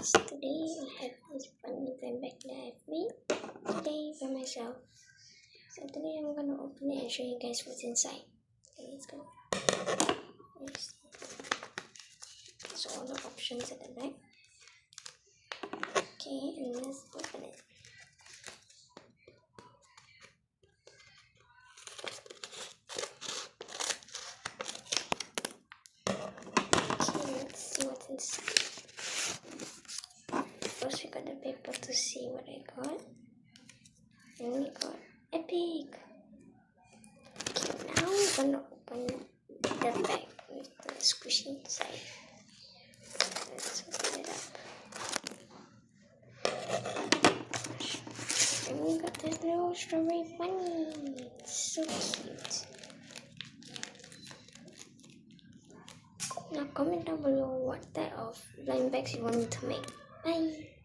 guys, today I have this funny blind bag that I've made today by myself. So today I'm gonna open it and show you guys what's inside. Okay, let's go. So all the options at the back. Okay, and let's open it. Okay, let's see what's inside. First we got the paper to see what I got. And we got epic. Okay, now we're gonna open the bag with the squishy inside. Let's open it up. And we got this little strawberry bunny. It's so cute. Now comment down below what type of blind bags you want me to make. Bye!